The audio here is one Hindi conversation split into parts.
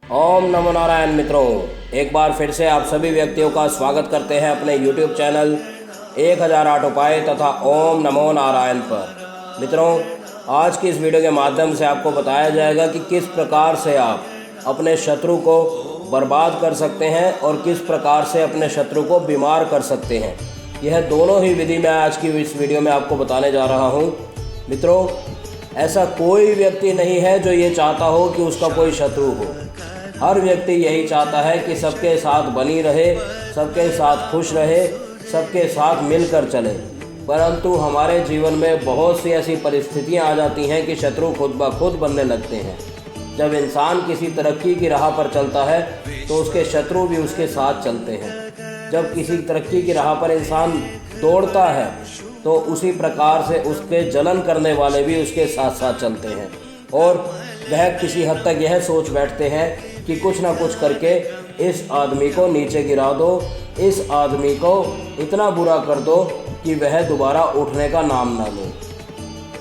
ओम नमो नारायण। मित्रों, एक बार फिर से आप सभी व्यक्तियों का स्वागत करते हैं अपने YouTube चैनल 1008 उपाय तथा ओम नमो नारायण पर। मित्रों, आज की इस वीडियो के माध्यम से आपको बताया जाएगा कि किस प्रकार से आप अपने शत्रु को बर्बाद कर सकते हैं और किस प्रकार से अपने शत्रु को बीमार कर सकते हैं। यह दोनों ही विधि मैं आज की इस वीडियो में आपको बताने जा रहा हूँ। मित्रों, ऐसा कोई व्यक्ति नहीं है जो ये चाहता हो कि उसका कोई शत्रु हो। हर व्यक्ति यही चाहता है कि सबके साथ बनी रहे, सबके साथ खुश रहे, सबके साथ मिलकर चले। परंतु हमारे जीवन में बहुत सी ऐसी परिस्थितियां आ जाती हैं कि शत्रु खुद ब खुद बनने लगते हैं। जब इंसान किसी तरक्की की राह पर चलता है तो उसके शत्रु भी उसके साथ चलते हैं। जब किसी तरक्की की राह पर इंसान दौड़ता है तो उसी प्रकार से उसके जलन करने वाले भी उसके साथ साथ चलते हैं और वह किसी हद तक यह सोच बैठते हैं कि कुछ ना कुछ करके इस आदमी को नीचे गिरा दो, इस आदमी को इतना बुरा कर दो कि वह दोबारा उठने का नाम ना ले।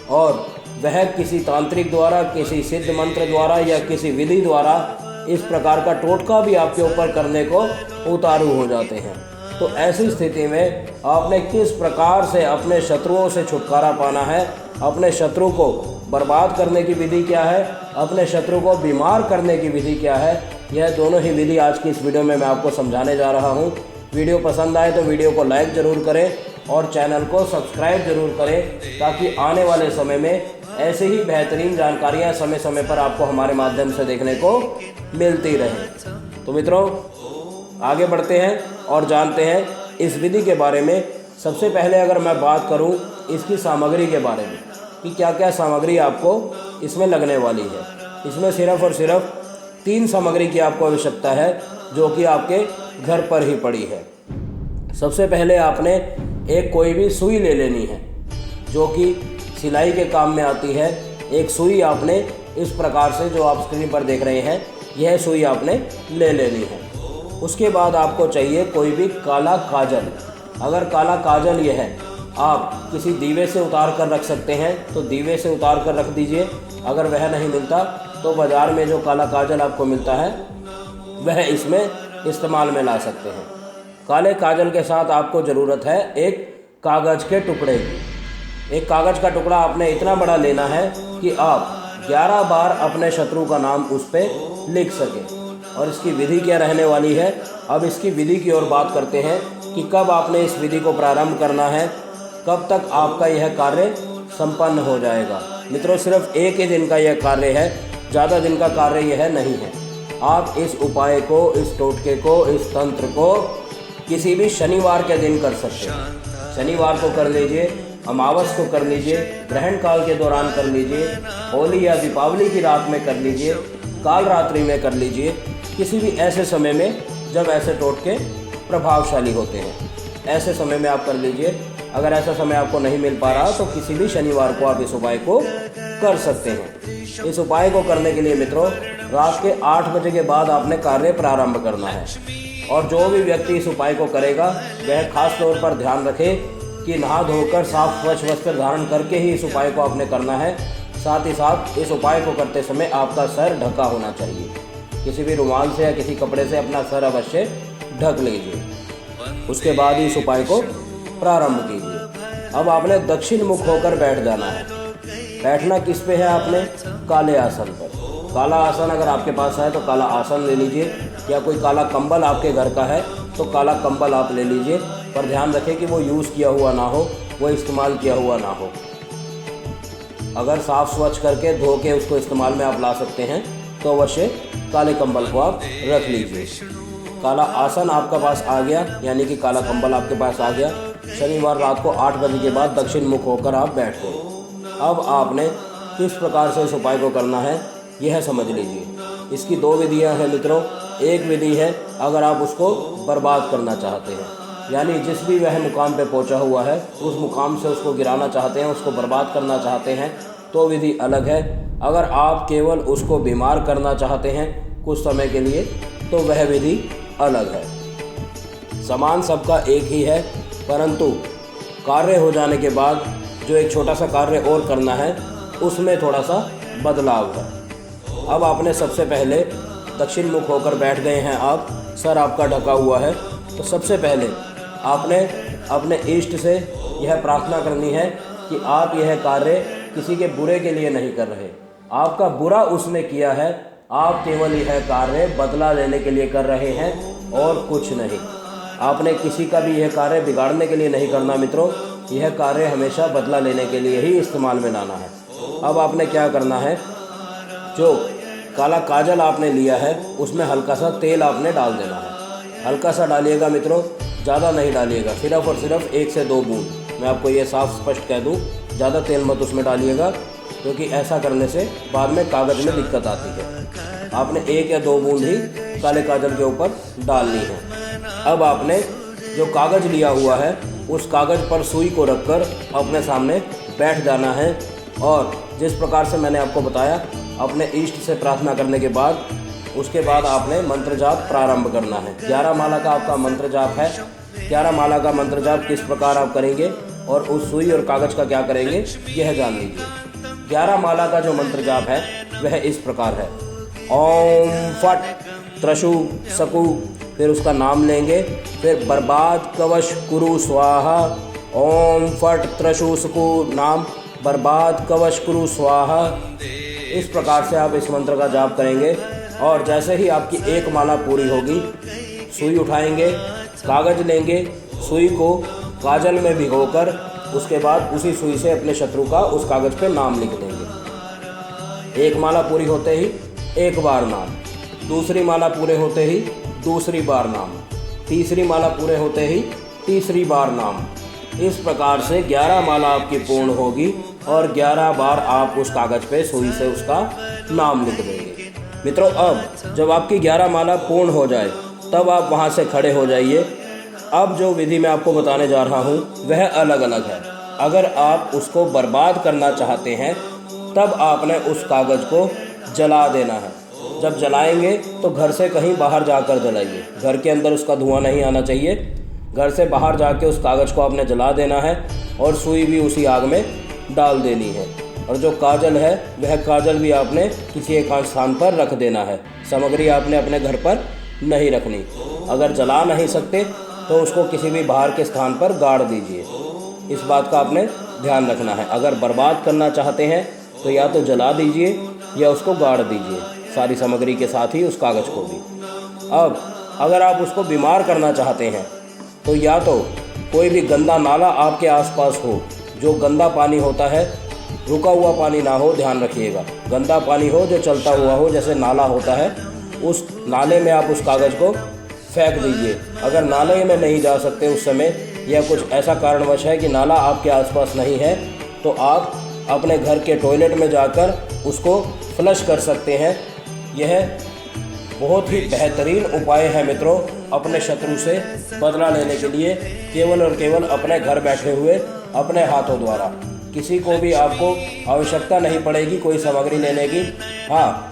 और वह किसी तांत्रिक द्वारा, किसी सिद्ध मंत्र द्वारा या किसी विधि द्वारा इस प्रकार का टोटका भी आपके ऊपर करने को उतारू हो जाते हैं। तो ऐसी स्थिति में आपने किस प्रकार से अपने शत्रुओं से छुटकारा पाना है, अपने शत्रु को बर्बाद करने की विधि क्या है, अपने शत्रु को बीमार करने की विधि क्या है, यह दोनों ही विधि आज की इस वीडियो में मैं आपको समझाने जा रहा हूं। वीडियो पसंद आए तो वीडियो को लाइक ज़रूर करें और चैनल को सब्सक्राइब ज़रूर करें ताकि आने वाले समय में ऐसे ही बेहतरीन जानकारियां समय समय पर आपको हमारे माध्यम से देखने को मिलती रहें। तो मित्रों, आगे बढ़ते हैं और जानते हैं इस विधि के बारे में। सबसे पहले अगर मैं बात करूं इसकी सामग्री के बारे में कि क्या क्या सामग्री आपको इसमें लगने वाली है। इसमें सिर्फ और सिर्फ 3 सामग्री की आपको आवश्यकता है जो कि आपके घर पर ही पड़ी है। सबसे पहले आपने एक कोई भी सुई ले लेनी है जो कि सिलाई के काम में आती है। एक सुई आपने इस प्रकार से जो आप स्क्रीन पर देख रहे हैं, यह सुई आपने ले लेनी है। उसके बाद आपको चाहिए कोई भी काला काजल। अगर काला काजल यह है आप किसी दीवे से उतार कर रख सकते हैं तो दीवे से उतार कर रख दीजिए। अगर वह नहीं मिलता तो बाज़ार में जो काला काजल आपको मिलता है वह इसमें इस्तेमाल में ला सकते हैं। काले काजल के साथ आपको ज़रूरत है एक कागज़ के टुकड़े की। एक कागज़ का टुकड़ा आपने इतना बड़ा लेना है कि आप 11 बार अपने शत्रु का नाम उस पर लिख सकें। और इसकी विधि क्या रहने वाली है, अब इसकी विधि की ओर बात करते हैं कि कब आपने इस विधि को प्रारंभ करना है, कब तक आपका यह कार्य संपन्न हो जाएगा। मित्रों, सिर्फ एक ही दिन का यह कार्य है, ज़्यादा दिन का कार्य यह नहीं है। आप इस उपाय को, इस टोटके को, इस तंत्र को किसी भी शनिवार के दिन कर सकते हैं। शनिवार को कर लीजिए, अमावस को कर लीजिए, ग्रहण काल के दौरान कर लीजिए, होली या दीपावली की रात में कर लीजिए, काल रात्रि में कर लीजिए, किसी भी ऐसे समय में जब ऐसे टोटके प्रभावशाली होते हैं, ऐसे समय में आप कर लीजिए। अगर ऐसा समय आपको नहीं मिल पा रहा तो किसी भी शनिवार को आप इस उपाय को कर सकते हैं। इस उपाय को करने के लिए मित्रों, रात के 8 बजे के बाद आपने कार्य प्रारंभ करना है। और जो भी व्यक्ति इस उपाय को करेगा वह खास तौर पर ध्यान रखे कि नहा धोकर साफ स्वच्छ वस्त्र धारण करके ही इस उपाय को आपने करना है। साथ ही साथ इस उपाय को करते समय आपका सर ढका होना चाहिए। किसी भी रुमाल से या किसी कपड़े से अपना सर अवश्य ढक लीजिए। उसके बाद ही इस उपाय को प्रारंभ कीजिए। अब आपने दक्षिण मुख होकर बैठ जाना है। बैठना किस पे है आपने? काले आसन पर। काला आसन अगर आपके पास है तो काला आसन ले लीजिए, या कोई काला कंबल आपके घर का है तो काला कंबल आप ले लीजिए। पर ध्यान रखें कि वो यूज़ किया हुआ ना हो, वो इस्तेमाल किया हुआ ना हो। अगर साफ़ स्वच्छ करके धो के उसको इस्तेमाल में आप ला सकते हैं तो अवश्य काले कंबल को आप रख लीजिए। काला आसन आपका पास आ गया, यानी कि काला कंबल आपके पास आ गया। शनिवार रात को 8 बजे के बाद दक्षिण मुख होकर आप बैठ गए। अब आपने किस प्रकार से इस उपाय को करना है यह समझ लीजिए। इसकी 2 विधियां हैं मित्रों। एक विधि है अगर आप उसको बर्बाद करना चाहते हैं, यानी जिस भी वह मुकाम पे पहुंचा हुआ है उस मुकाम से उसको गिराना चाहते हैं, उसको बर्बाद करना चाहते हैं, तो विधि अलग है। अगर आप केवल उसको बीमार करना चाहते हैं कुछ समय के लिए तो वह विधि अलग है। समान सबका एक ही है, परंतु कार्य हो जाने के बाद जो एक छोटा सा कार्य और करना है उसमें थोड़ा सा बदलाव है। अब आपने सबसे पहले दक्षिण मुख होकर बैठ गए हैं आप, सर आपका ढका हुआ है, तो सबसे पहले आपने अपने इष्ट से यह प्रार्थना करनी है कि आप यह कार्य किसी के बुरे के लिए नहीं कर रहे, आपका बुरा उसने किया है, आप केवल यह कार्य बदला लेने के लिए कर रहे हैं और कुछ नहीं। आपने किसी का भी यह कार्य बिगाड़ने के लिए नहीं करना मित्रों, यह कार्य हमेशा बदला लेने के लिए ही इस्तेमाल में लाना है। अब आपने क्या करना है, जो काला काजल आपने लिया है उसमें हल्का सा तेल आपने डाल देना है। हल्का सा डालिएगा मित्रों, ज़्यादा नहीं डालिएगा, सिर्फ और सिर्फ 1 से 2 बूंद। मैं आपको ये साफ स्पष्ट कह दूँ, ज़्यादा तेल मत उसमें डालिएगा, क्योंकि ऐसा करने से बाद में कागज़ में दिक्कत आती है। आपने 1 या 2 बूंद ही काले काजल के ऊपर डालनी है। अब आपने जो कागज़ लिया हुआ है उस कागज़ पर सुई को रखकर अपने सामने बैठ जाना है, और जिस प्रकार से मैंने आपको बताया, अपने इष्ट से प्रार्थना करने के बाद उसके बाद आपने मंत्र जाप प्रारंभ करना है। 11 माला का आपका मंत्र जाप है। 11 माला का मंत्र जाप किस प्रकार आप करेंगे और उस सुई और कागज़ का क्या करेंगे यह जान लीजिए। 11 माला का जो मंत्र जाप है वह इस प्रकार है, ओम फट त्रशु सकु, फिर उसका नाम लेंगे, फिर बर्बाद कवश कुरु स्वाहा, ओम फट त्रशु सकु नाम, बर्बाद कवश कुरु स्वाहा। इस प्रकार से आप इस मंत्र का जाप करेंगे, और जैसे ही आपकी 1 माला पूरी होगी, सुई उठाएंगे, कागज़ लेंगे, सुई को काजल में भिगोकर उसके बाद उसी सुई से अपने शत्रु का उस कागज़ पे नाम लिख देंगे। 1 माला पूरी होते ही 1 बार नाम, दूसरी माला पूरे होते ही दूसरी बार नाम, तीसरी माला पूरे होते ही तीसरी बार नाम। इस प्रकार से 11 माला आपकी पूर्ण होगी और 11 बार आप उस कागज़ पे सुई से उसका नाम लिख देंगे। मित्रों, अब जब आपकी 11 माला पूर्ण हो जाए तब आप वहाँ से खड़े हो जाइए। अब जो विधि मैं आपको बताने जा रहा हूँ वह अलग अलग है। अगर आप उसको बर्बाद करना चाहते हैं तब आपने उस कागज़ को जला देना है। जब जलाएंगे तो घर से कहीं बाहर जाकर जलाइए, घर के अंदर उसका धुआं नहीं आना चाहिए। घर से बाहर जाके उस कागज़ को आपने जला देना है और सुई भी उसी आग में डाल देनी है, और जो काजल है वह काजल भी आपने किसी एक स्थान पर रख देना है। सामग्री आपने अपने घर पर नहीं रखनी। अगर जला नहीं सकते तो उसको किसी भी बाहर के स्थान पर गाड़ दीजिए, इस बात का आपने ध्यान रखना है। अगर बर्बाद करना चाहते हैं तो या तो जला दीजिए या उसको गाड़ दीजिए, सारी सामग्री के साथ ही उस कागज़ को भी। अब अगर आप उसको बीमार करना चाहते हैं तो या तो कोई भी गंदा नाला आपके आसपास हो, जो गंदा पानी होता है, रुका हुआ पानी ना हो, ध्यान रखिएगा, गंदा पानी हो जो चलता हुआ हो, जैसे नाला होता है, उस नाले में आप उस कागज़ को फेंक दीजिए। अगर नाले में नहीं जा सकते उस समय, या कुछ ऐसा कारणवश है कि नाला आपके आसपास नहीं है, तो आप अपने घर के टॉयलेट में जाकर उसको फ्लश कर सकते हैं। यह बहुत ही बेहतरीन उपाय है मित्रों, अपने शत्रु से बदला लेने के लिए, केवल और केवल अपने घर बैठे हुए अपने हाथों द्वारा। किसी को भी आपको आवश्यकता नहीं पड़ेगी कोई सामग्री लेने की। हाँ,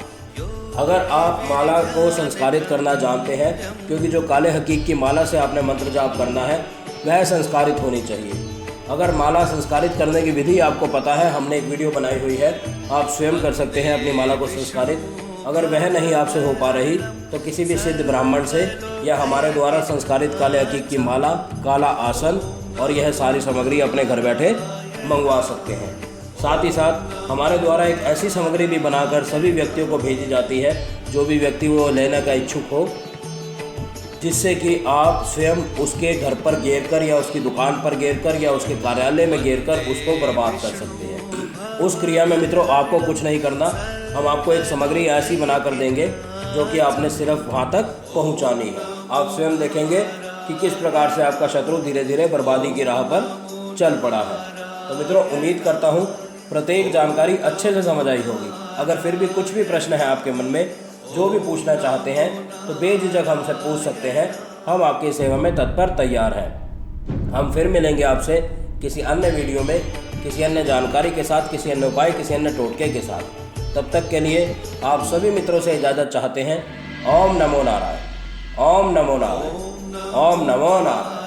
अगर आप माला को संस्कारित करना जानते हैं, क्योंकि जो काले हकीक की माला से आपने मंत्र जाप करना है वह संस्कारित होनी चाहिए। अगर माला संस्कारित करने की विधि आपको पता है, हमने एक वीडियो बनाई हुई है, आप स्वयं कर सकते हैं अपनी माला को संस्कारित। अगर वह नहीं आपसे हो पा रही तो किसी भी सिद्ध ब्राह्मण से या हमारे द्वारा संस्कारित काले हकीक की माला, काला आसन और यह सारी सामग्री अपने घर बैठे मंगवा सकते हैं। साथ ही साथ हमारे द्वारा एक ऐसी सामग्री भी बनाकर सभी व्यक्तियों को भेजी जाती है, जो भी व्यक्ति वो लेने का इच्छुक हो, जिससे कि आप स्वयं उसके घर पर घेर कर या उसकी दुकान पर घेर कर या उसके कार्यालय में घेर कर उसको बर्बाद कर सकते हैं। उस क्रिया में मित्रों आपको कुछ नहीं करना, हम आपको एक सामग्री ऐसी बना कर देंगे जो कि आपने सिर्फ वहाँ तक पहुँचानी है। आप स्वयं देखेंगे कि किस प्रकार से आपका शत्रु धीरे धीरे बर्बादी की राह पर चल पड़ा है। तो मित्रों, उम्मीद करता हूँ प्रत्येक जानकारी अच्छे से समझ आई होगी। अगर फिर भी कुछ भी प्रश्न है आपके मन में, जो भी पूछना चाहते हैं, तो बेझिझक हमसे पूछ सकते हैं। हम आपकी सेवा में तत्पर तैयार हैं। हम फिर मिलेंगे आपसे किसी अन्य वीडियो में, किसी अन्य जानकारी के साथ, किसी अन्य उपाय, किसी अन्य टोटके के साथ। तब तक के लिए आप सभी मित्रों से इजाज़त चाहते हैं। ओम नमो नारायण, ओम नमो नारायण, ओम नमो नारायण।